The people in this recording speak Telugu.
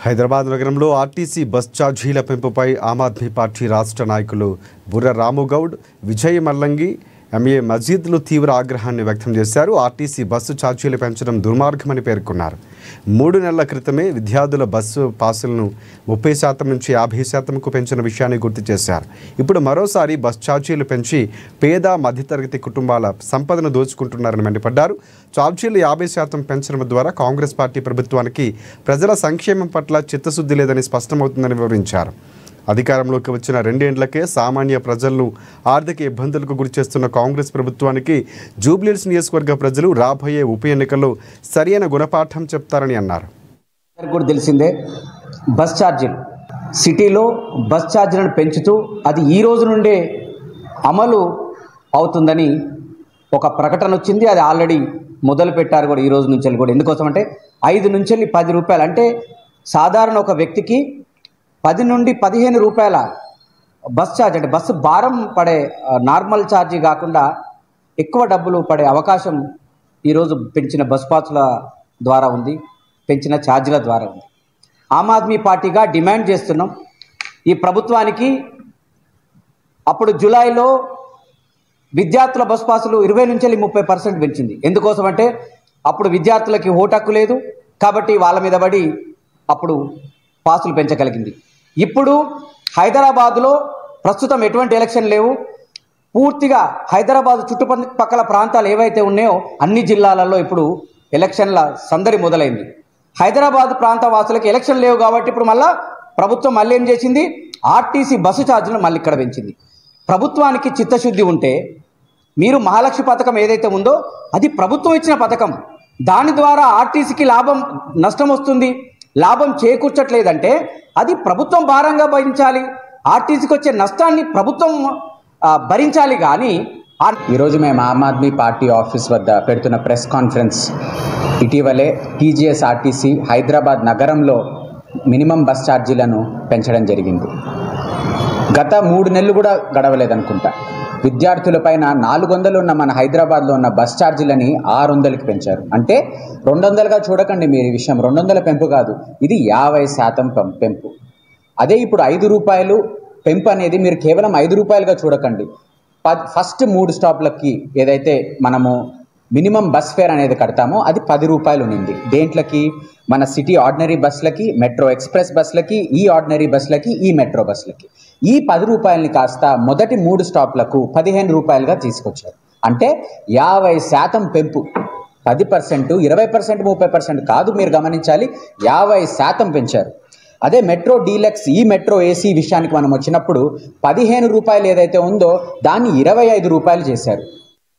హైదరాబాద్ నగరంలో ఆర్టీసీ బస్ ఛార్జీల పెంపుపై ఆమ్ ఆద్మీ పార్టీ రాష్ట్ర నాయకులు బుర్ర రాముగౌడ్, విజయ్ మల్లంగి, ఎంఏ మజీద్లు తీవ్ర ఆగ్రహాన్ని వ్యక్తం చేశారు. ఆర్టీసీ బస్సు ఛార్జీలు పెంచడం దుర్మార్గమని పేర్కొన్నారు. 3 నెలల క్రితమే విద్యార్థుల బస్సు పాసులను 30% నుంచి 50%కు పెంచిన విషయాన్ని గుర్తు చేశారు. ఇప్పుడు మరోసారి బస్ ఛార్జీలు పెంచి పేద మధ్యతరగతి కుటుంబాల సంపదను దోచుకుంటున్నారని మండిపడ్డారు. ఛార్జీలు 50% పెంచడం ద్వారా కాంగ్రెస్ పార్టీ ప్రభుత్వానికి ప్రజల సంక్షేమం పట్ల చిత్తశుద్ధి లేదని స్పష్టమవుతుందని వివరించారు. అధికారంలోకి వచ్చిన 2 ఏళ్లకే సామాన్య ప్రజలను ఆర్థిక ఇబ్బందులకు గురిచేస్తున్న కాంగ్రెస్ ప్రభుత్వానికి జూబ్లీహిల్స్ నియోజకవర్గ ప్రజలు రాబోయే ఉప ఎన్నికల్లో సరైన గుణపాఠం చెప్తారని అన్నారు. కూడా తెలిసిందే, బస్ ఛార్జీలు సిటీలో బస్ ఛార్జీలను పెంచుతూ అది ఈ రోజు నుండే అమలు అవుతుందని ఒక ప్రకటన వచ్చింది. అది ఆల్రెడీ మొదలు పెట్టారు కూడా ఈ రోజు నుంచి కూడా. ఎందుకోసం అంటే 5 నుంచి 10 రూపాయలు, అంటే సాధారణ ఒక వ్యక్తికి 10 నుండి 15 రూపాయల బస్ ఛార్జ్, అంటే బస్సు భారం పడే నార్మల్ ఛార్జీ కాకుండా ఎక్కువ డబ్బులు పడే అవకాశం ఈరోజు పెంచిన బస్ పాసుల ద్వారా ఉంది, పెంచిన ఛార్జీల ద్వారా ఉంది. ఆమ్ ఆద్మీ పార్టీగా డిమాండ్ చేస్తున్నాం, ఈ ప్రభుత్వానికి అప్పుడు జూలైలో విద్యార్థుల బస్ పాసులు 20 నుంచి 30% పెంచింది. ఎందుకోసం అంటే అప్పుడు విద్యార్థులకి ఓటు హక్కు లేదు కాబట్టి వాళ్ళ మీద పడి అప్పుడు పాసులు పెంచగలిగింది. ఇప్పుడు హైదరాబాదులో ప్రస్తుతం ఎటువంటి ఎలక్షన్ లేవు, పూర్తిగా హైదరాబాద్ చుట్టుపక్కల ప్రాంతాలు ఏవైతే ఉన్నాయో అన్ని జిల్లాలలో ఇప్పుడు ఎలక్షన్ల సందడి మొదలైంది. హైదరాబాద్ ప్రాంత వాసులకి ఎలక్షన్ లేవు కాబట్టి ఇప్పుడు మళ్ళీ ప్రభుత్వం మళ్ళీ ఏం చేసింది, ఆర్టీసీ బస్సు ఛార్జీలను మళ్ళీ ఇక్కడ పెంచింది. ప్రభుత్వానికి చిత్తశుద్ధి ఉంటే మీరు మహాలక్ష్మి పథకం ఏదైతే ఉందో అది ప్రభుత్వం ఇచ్చిన పథకం, దాని ద్వారా ఆర్టీసీకి నష్టం వస్తుంది, లాభం చేకూర్చట్లేదంటే అది ప్రభుత్వం భారంగా భరించాలి, ఆర్టీసీకి వచ్చే నష్టాన్ని ప్రభుత్వం భరించాలి. కానీ ఈరోజు మేము ఆమ్ ఆద్మీ పార్టీ ఆఫీస్ వద్ద పెడుతున్న ప్రెస్ కాన్ఫరెన్స్, ఇటీవలే టీజీఎస్ ఆర్టీసీ హైదరాబాద్ నగరంలో మినిమం బస్ ఛార్జీలను పెంచడం జరిగింది. గత 3 నెలలు కూడా గడవలేదనుకుంటా, విద్యార్థులపైన 400 ఉన్న మన హైదరాబాద్లో ఉన్న బస్ ఛార్జీలని 600కి పెంచారు. అంటే 200గా చూడకండి మీరు, ఈ విషయం 200 పెంపు కాదు, ఇది 50% పెంపు. అదే ఇప్పుడు 5 రూపాయలు పెంపు అనేది మీరు కేవలం 5 రూపాయలుగా చూడకండి. ఫస్ట్ 3 స్టాప్లకి ఏదైతే మనము మినిమం బస్ ఫేర్ అనేది కడతామో అది 10 రూపాయలు ఉంది. దేంట్లకి, మన సిటీ ఆర్డినరీ బస్సులకి, మెట్రో ఎక్స్ప్రెస్ బస్సులకి, ఈ ఆర్డినరీ బస్సులకి, ఈ మెట్రో బస్సులకి. ఈ 10 రూపాయలని కాస్త మొదటి 3 స్టాప్లకు 15 రూపాయలుగా తీసుకొచ్చారు. అంటే 50% పెంపు. 10%, 20%, 30% కాదు, మీరు గమనించాలి, 50% పెంచారు. అదే మెట్రో డీలక్స్, ఈ మెట్రో ఏసీ విషయానికి మనం వచ్చినప్పుడు 15 రూపాయలు ఏదైతే ఉందో దాన్ని 25 రూపాయలు చేశారు.